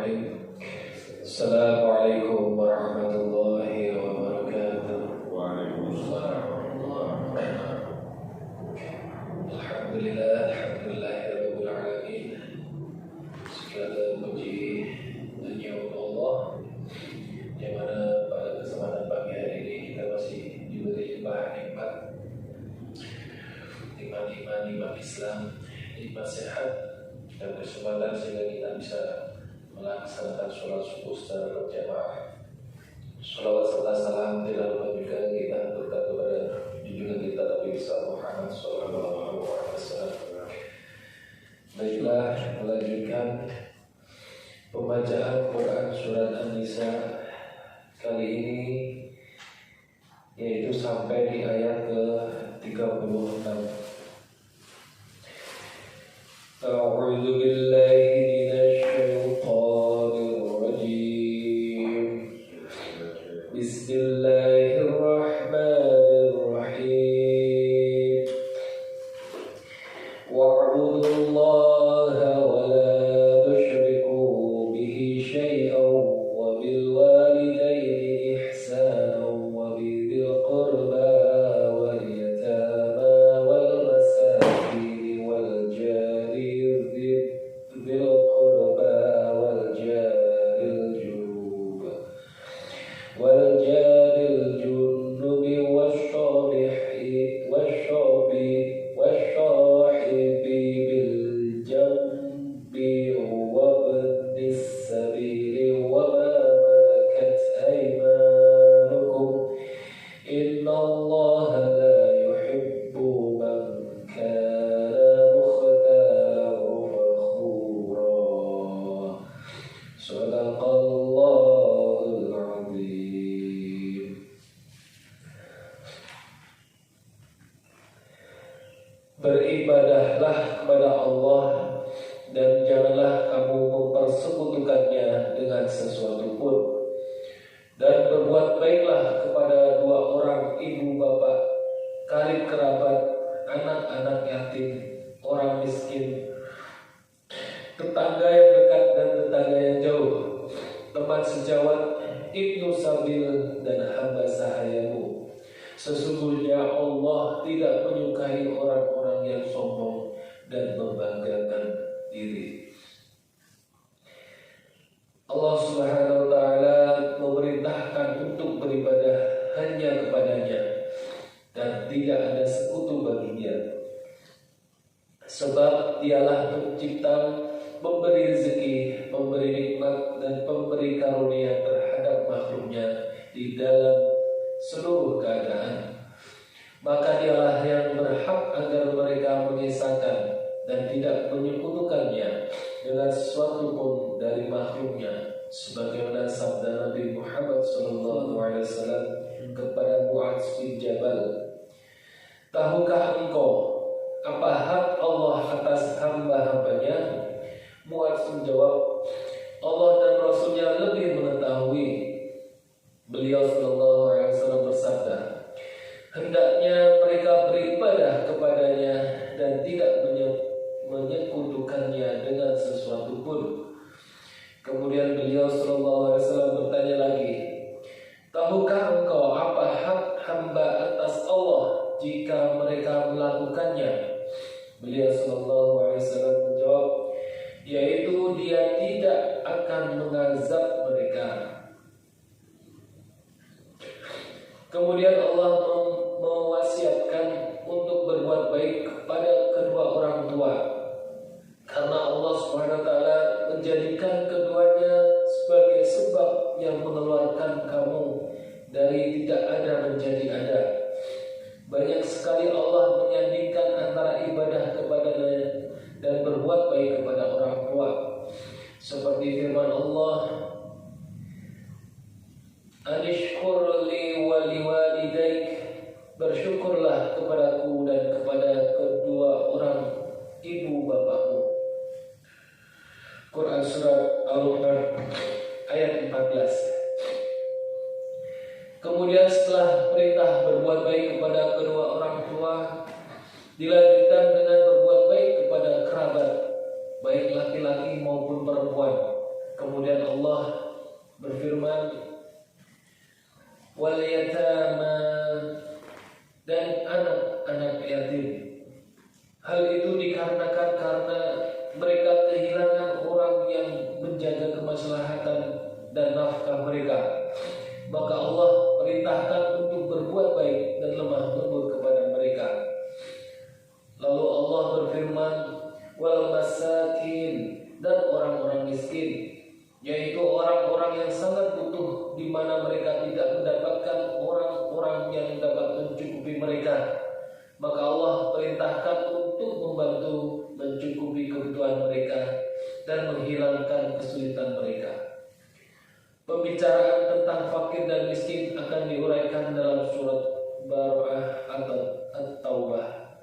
Bismillahirrahmanirrahim. Assalamualaikum warahmatullahi wabarakatuh. Waalaikumsalam warahmatullahi wabarakatuh. Alhamdulillahirabbil alamin. Segala puji hanya untuk Allah, yang mana pada kesempatan pagi hari ini kita masih diberi limpahan nikmat Islam, nikmat sehat dan kesempatan sehingga kita bisa melaksanakan sholat subuh secara berjamaah. Sholawat serta salam tidak lupa juga kita aturkan kepada junjungan kita Nabi Muhammad SAW. Baiklah, melanjutkan pembacaan Quran surat An-Nisa kali ini, yaitu sampai di ayat ke-36. A'udzu billahi minasyaitonir rajim. Bismillahirrahmanirrahim. Wa'budullaha wa la tusyriku bihi syai'an wa bil walidayni ihsanan wa bidhil qurba wal yatama wal masakin wal jari dhil qurba wal jaril junub والشاحب بالجنب وابن السبيل وما ملكت أيمانكم إن الله لا يحب من كان مختالا فخورا. صدق الله العظيم. Beribadahlah kepada Allah dan janganlah kamu mempersekutukannya dengan sesuatu pun, dan berbuat baiklah kepada dua orang ibu bapak, karib kerabat, anak-anak yatim, orang miskin, tetangga yang dekat dan tetangga yang jauh, teman sejawat, ibnu sabil, dan hamba sahayamu. Sesungguhnya Allah tidak menyukai orang-orang yang sombong dan membanggakan diri. Allah Subhanahu wa ta'ala memerintahkan untuk beribadah hanya kepadanya dan tidak ada sekutu baginya. Sebab dialah pencipta, memberi rezeki, memberi nikmat, dan pemberi karunia terhadap makhluknya di dalam seluruh keadaan. Maka dialah yang berhak agar mereka mengisahkan dan tidak menyekutukannya dengan sesuatu pun dari makhluknya, sebagaimana sabda Nabi Muhammad SAW kepada Mu'adz bin Jabal, tahukah engkau apa hak Allah atas hamba-hambanya? Mu'adz menjawab, Allah dan Rasulnya lebih mengetahui. Beliau SAW bersabda, hendaknya mereka beribadah kepadanya dan tidak menyekutukannya dengan sesuatu pun. Kemudian beliau SAW bertanya lagi, tahukah engkau apa hak hamba atas Allah jika mereka melakukannya? Beliau SAW menjawab, yaitu dia tidak akan mengazab mereka. Kemudian Allah mewasiatkan untuk berbuat baik kepada kedua orang tua, karena Allah Subhanahu wa ta'ala menjadikan keduanya sebagai sebab yang mengeluarkan kamu dari tidak ada menjadi ada. Banyak sekali Allah menyandingkan antara ibadah kepadanya dan berbuat baik kepada orang tua, seperti firman Allah, anishkur li wa liwalidaik, bersyukurlah kepadaku dan kepada kedua orang ibu bapakmu. Quran surat Al-Rumah ayat 14. Kemudian setelah perintah berbuat baik kepada kedua orang tua, dilanjutkan dengan berbuat baik kepada kerabat, baik laki-laki maupun perempuan. Kemudian wal yatama, dan anak-anak yatim. Hal itu dikarenakan karena mereka kehilangan orang yang menjaga kemaslahatan dan nafkah mereka. Maka Allah perintahkan untuk berbuat baik dan lemah lembut kepada mereka. Lalu Allah berfirman, wal masakin, dan orang-orang miskin, yaitu orang-orang yang sangat butuh, di mana mereka tidak mendapatkan orang-orang yang dapat mencukupi mereka. Maka Allah perintahkan untuk membantu mencukupi kebutuhan mereka dan menghilangkan kesulitan mereka. Pembicaraan tentang fakir dan miskin akan diuraikan dalam surat Baroah atau At-Taubah.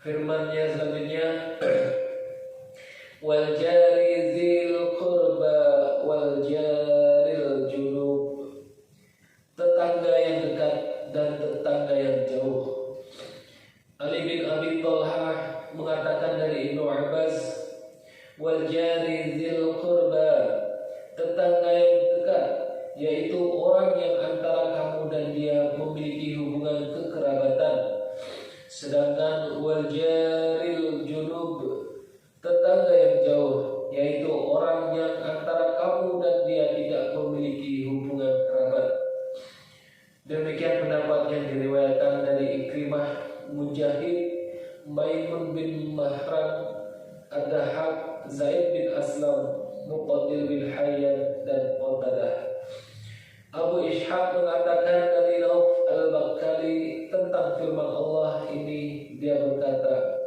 Firman-Nya selanjutnya, wal jari dzil qurba wal jaril junub, tetangga yang dekat dan tetangga yang jauh. Ali bin Abi Thalhah mengatakan dari Ibnu Abbas, wal jari dzil qurba, tetangga yang dekat, yaitu orang yang antara kamu dan dia memiliki hubungan kekerabatan. Sedangkan wal jaril junub, tetangga yang jauh, yaitu orang yang antara kamu dan dia tidak memiliki hubungan kerabat. Demikian pendapat yang diriwayatkan dari Ikrimah, Mujahid, Maimun bin Mahran, Ad-Dahhak, Zaid bin Aslam, Muqatil bin Hayyan, dan Qatadah. Abu Ishaq mengatakan dari Rauf al-Bakkali tentang firman Allah ini, dia berkata,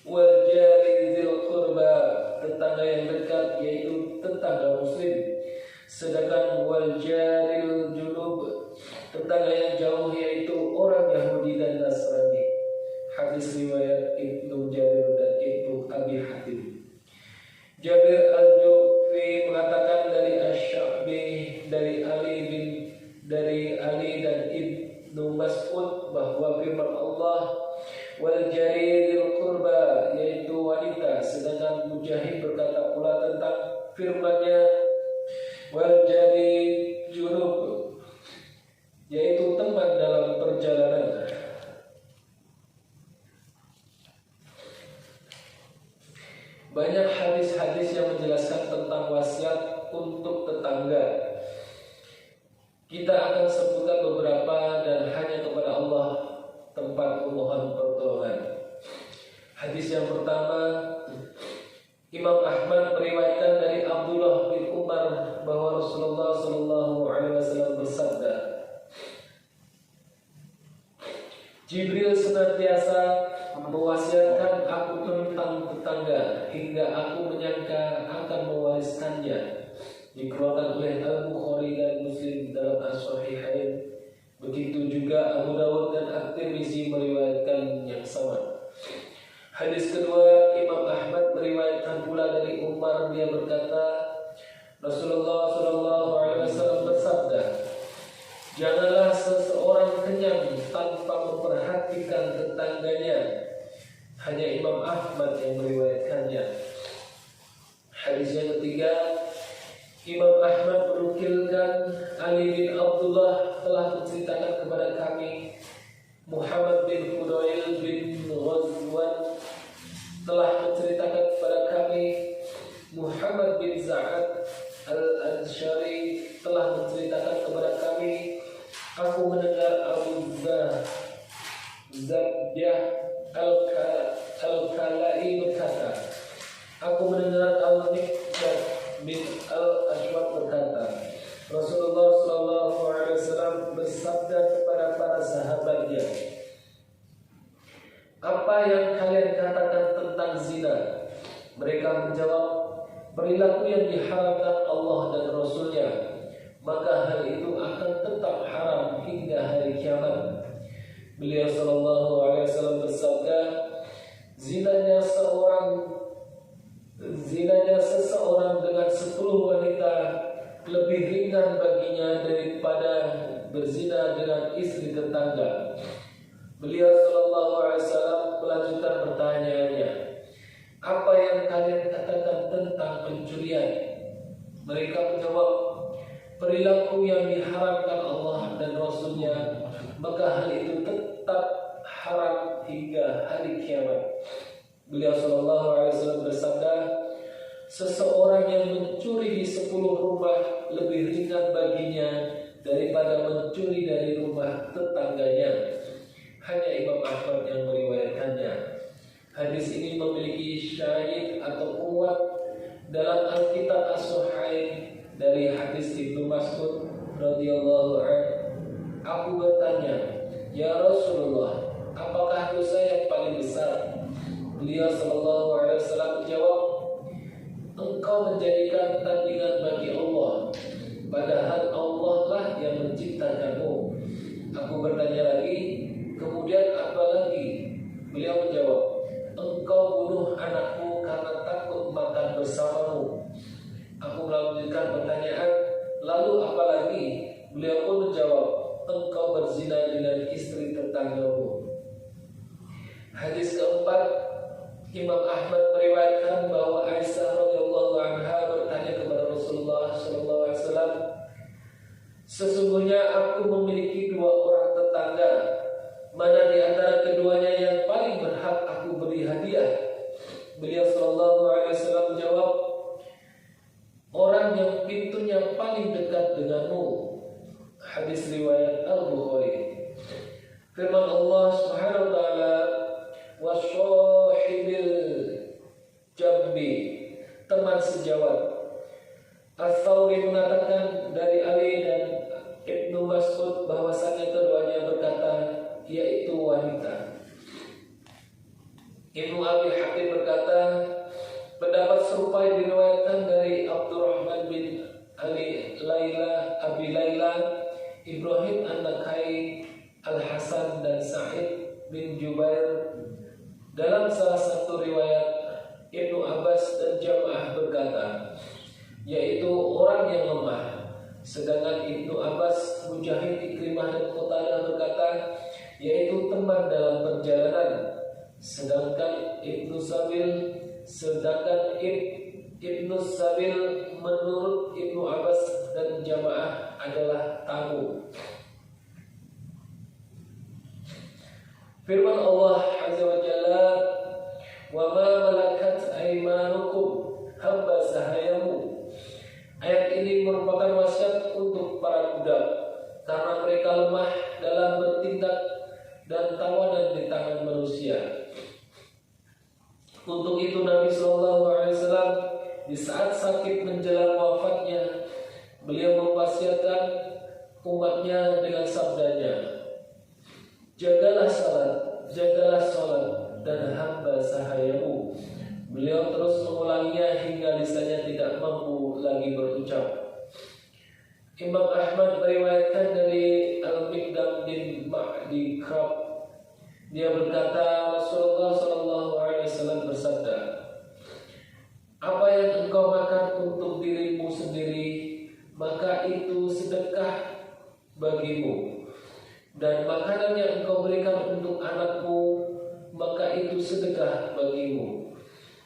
wal jari dzil qurba, tetangga yang dekat, yaitu tetangga muslim. Sedangkan wal jaril junub, tetangga yang jauh, yaitu orang Yahudi dan Nasrani. Hadis riwayat Ibnu Jarir dan Ibnu Abi Hatim. Jabir al-Jufi mengatakan dari Asy-Sya'bi, dari Ali dan Ibnu Mas'ud bahwa firman Allah, wal jaril qurba, yaitu wanita. Sedangkan Mujahid berkata pula tentang firman-Nya, wal jaril junub, yaitu teman dalam perjalanan. Banyak hadis-hadis yang menjelaskan tentang wasiat untuk tetangga. Kita akan sebutkan beberapa dan hanya kepada Allah tempat memohon pertolongan. Hadis yang pertama, Imam Ahmad meriwayatkan dari Abdullah bin Umar bahwa Rasulullah SAW bersabda, Jibril senantiasa mewasiatkan aku tentang tetangga hingga aku menyangka akan mewariskannya. Dikeluarkan oleh Al-Bukhari dan Muslim dalam As-Sahihain. Begitu juga Abu Dawud dan At-Tirmizi meriwayatkan yang sama. Hadis kedua, Imam Ahmad meriwayatkan pula dari Umar, dia berkata, Rasulullah SAW bersabda, janganlah seseorang kenyang tanpa memperhatikan tetangganya. Hanya Imam Ahmad yang meriwayatkannya. Hadis yang ketiga, Imam Ahmad menukilkan Ali bin Abdullah telah menceritakan kepada kami, Muhammad bin Fudail bin Ghazwan telah menceritakan kepada kami, Muhammad bin Za'ad al-Ansyari telah menceritakan kepada kami, aku mendengar Abu Zabjah al-Kalai berkata, aku mendengar Al-Miqdad bin Al-Ashwad berkata, Rasulullah SAW bersabda kepada para sahabatnya, apa yang kalian katakan tentang zina? Mereka menjawab, perilaku yang diharamkan Allah dan Rasulnya, maka hal itu akan tetap haram hingga hari kiamat. Beliau SAW bersabda, zinanya seseorang dengan 10 wanita lebih ringan baginya daripada berzina dengan istri tetangga. Beliau SAW melanjutkan pertanyaannya, apa yang kalian katakan tentang pencurian? Mereka menjawab, perilaku yang diharamkan Allah dan Rasulnya, maka hal itu tetap haram hingga hari kiamat. Beliau sallallahu alaihi wasallam bersabda, seseorang yang mencuri di 10 rumah lebih ringan baginya daripada mencuri dari rumah tetangganya. Hanya Imam Ahmad yang meriwayatkannya. Hadis ini memiliki syahid atau kuat dalam Alkitab As-Sahih dari hadis Ibnu Mas'ud radhiyallahu anhu. Aku bertanya, "Ya Rasulullah, apakah dosa yang paling besar?" Beliau sallallahu alaihi wasallam menjawab, "Engkau menjadikan tandingan bagi Allah, padahal Allah lah yang menciptakanmu." Aku bertanya lagi, "Kemudian apa lagi?" Beliau menjawab, "Engkau bunuh anakmu karena takut makan bersamamu." Aku melanjutkan pertanyaan, "Lalu apa lagi?" Beliau pun menjawab, "Engkau berzina dengan istri tetanggamu." Hadis keempat, Imam Ahmad meriwayatkan bahwa Aisyah radhiyallahu anha bertanya kepada Rasulullah sallallahu alaihi wasallam, "Sesungguhnya aku memiliki 2 orang tetangga. Mana di antara keduanya yang paling berhak aku beri hadiah?" Beliau sallallahu alaihi wasallam menjawab, "Orang yang pintunya paling dekat denganmu." Hadis riwayat Al-Bukhari. Firman Allah Subhanahu wa taala, "Washahibil jambi," teman sejawat. Ats-Tsauri mengatakan dari Ali dan Ibnu Mas'ud bahwasanya keduanya berkata, yaitu wanita. Ibnu Abi Hatim berkata, pendapat serupa diriwayatkan dari Abdurrahman bin Abi Laila, Ibrahim An-Nakhai, Al-Hasan dan Sa'id bin Jubair. Dalam salah satu riwayat, Ibnu Abbas dan Jamaah berkata, yaitu orang yang lemah. Sedangkan Ibnu Abbas, Mujahid, Ikrimah dan Qatadah berkata, yaitu teman dalam perjalanan. Sedangkan Ibnu Sabil menurut Ibnu Abbas dan Jamaah adalah tamu. Firman Allah Azza wa Jalla, "Wa ma malakat aymanukum," hamba sahayamu. Ayat ini merupakan wasiat untuk para budak karena mereka lemah dalam bertindak dan tawanan di tangan manusia. Untuk itu Nabi sallallahu alaihi wasallam di saat sakit menjelang wafatnya, beliau mewasiatkan umatnya dengan sabdanya, jagalah salat dan hamba sahayamu. Beliau terus mengulanginya hingga lisannya tidak mampu lagi berucap. Imam Ahmad meriwayatkan dari Al-Miqdam bin Ma'di Krab. Dia berkata, Rasulullah SAW bersabda, "Apa yang engkau makan untuk dirimu sendiri, maka itu sedekah bagimu. Dan makanan yang engkau berikan untuk anakmu, maka itu sedekah bagimu.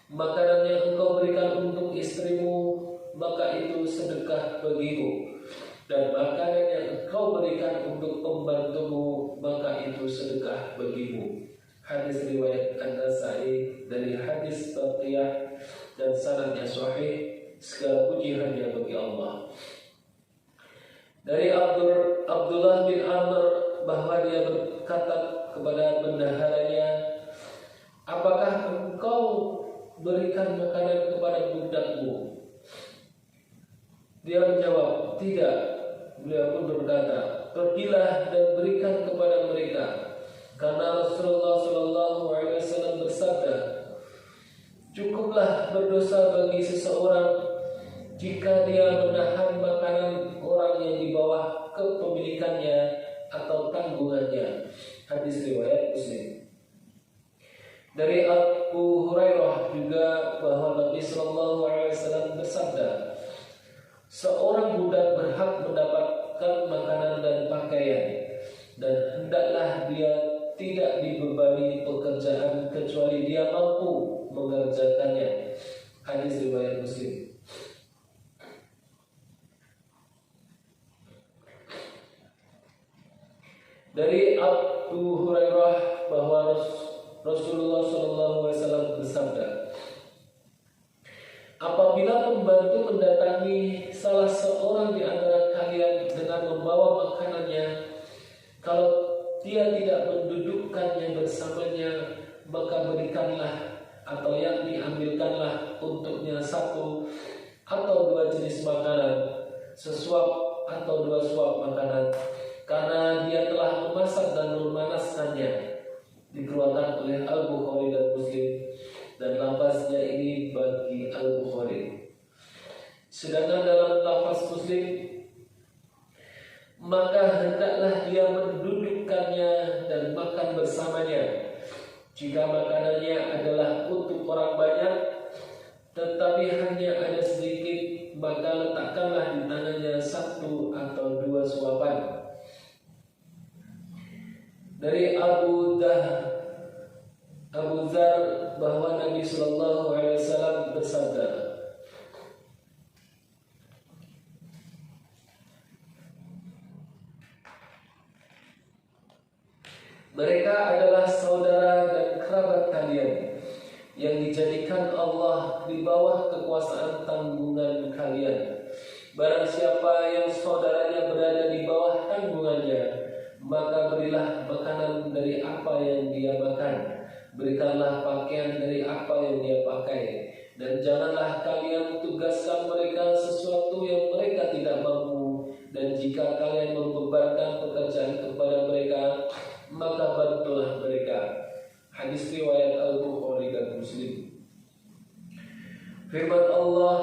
Makanan yang engkau berikan untuk istrimu, maka itu sedekah bagimu. Dan makanan yang engkau berikan untuk pembantumu, maka itu sedekah bagimu." Hadis riwayat An-Nasa'i dari hadis Baqiyah dan sanadnya sahih. Segala puji hanya bagi Allah. Dari Abdullah bin Amr bahwa dia berkata kepada bendaharanya, "Apakah engkau berikan makanan kepada budakmu?" Dia menjawab, "Tidak." Beliau pun berkata, "Pergilah dan berikan kepada mereka, karena Rasulullah SAW bersabda, cukuplah berdosa bagi seseorang jika dia menahan makanan orang yang di bawah kepemilikannya atau tanggungannya." Hadis riwayat Muslim. Dari Abu Hurairah juga bahwa Nabi SAW bersabda, "Seorang budak berhak mendapatkan makanan dan pakaian, dan hendaklah dia tidak dibebani pekerjaan kecuali dia mampu mengerjakannya." Hadis riwayat Muslim. Dari Abu Hurairah bahwa Rasulullah SAW bersabda, apabila pembantu mendatangi salah seorang di antara kalian dengan membawa makanannya, kalau dia tidak mendudukkannya bersamanya, maka berikanlah atau yang diambilkanlah untuknya satu atau dua jenis makanan, sesuap atau dua suap makanan, karena dia telah memasak dan memanaskannya. Dikeluarkan oleh Al-Bukhari dan Muslim, dan lafaznya ini bagi Al-Bukhari. Sedangkan dalam lafaz Muslim, maka hendaklah dia mendudukkannya dan makan bersamanya. Jika makanannya adalah untuk orang banyak, tetapi hanya ada sedikit, maka letakkanlah di tangannya satu atau dua suapan. Dari Abu Dzar bahwa Nabi Shallallahu Alaihi Wasallam bersabda, mereka adalah saudara dan kerabat kalian yang dijadikan Allah di bawah kekuasaan tanggungan kalian. Barang siapa yang saudaranya berada di bawah tanggungannya, maka berilah makanan dari apa yang dia makan, berikanlah pakaian dari apa yang dia pakai, dan janganlah kalian tugaskan mereka sesuatu yang mereka tidak mampu. Dan jika kalian membebankan pekerjaan kepada mereka, maka bantulah mereka. Hadis riwayat Al-Bukhari dan Muslim. Firman Allah,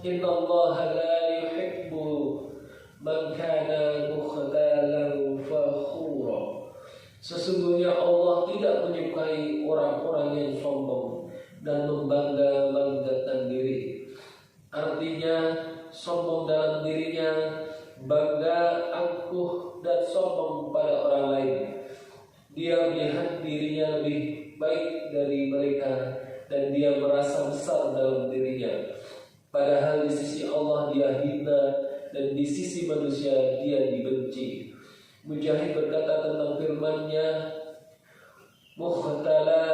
Inna Allah la yuhibbu man kana mukhtalan fakhura. Sesungguhnya Allah tidak menyukai orang-orang yang sombong dan membangga-banggakan diri. Artinya sombong dalam dirinya, bangga, angkuh dan sombong pada orang lain. Dia melihat dirinya lebih baik dari mereka dan dia merasa besar dalam dirinya. Padahal di sisi Allah dia hina dan di sisi manusia dia dibenci. Mujahid berkata tentang firman-Nya, mukhtala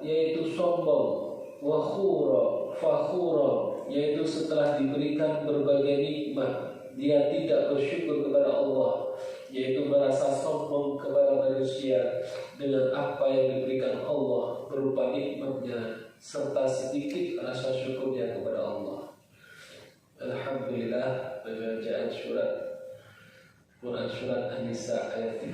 yaitu sombong, wakhura fakhura yaitu setelah diberikan berbagai nikmat dia tidak bersyukur kepada Allah, yaitu merasa sombong kepada manusia dengan apa yang diberikan Allah berupa nikmatnya serta sedikit rasa syukurnya kepada Allah. Alhamdulillah, bacaan Quran surat An-Nisa ayat 3.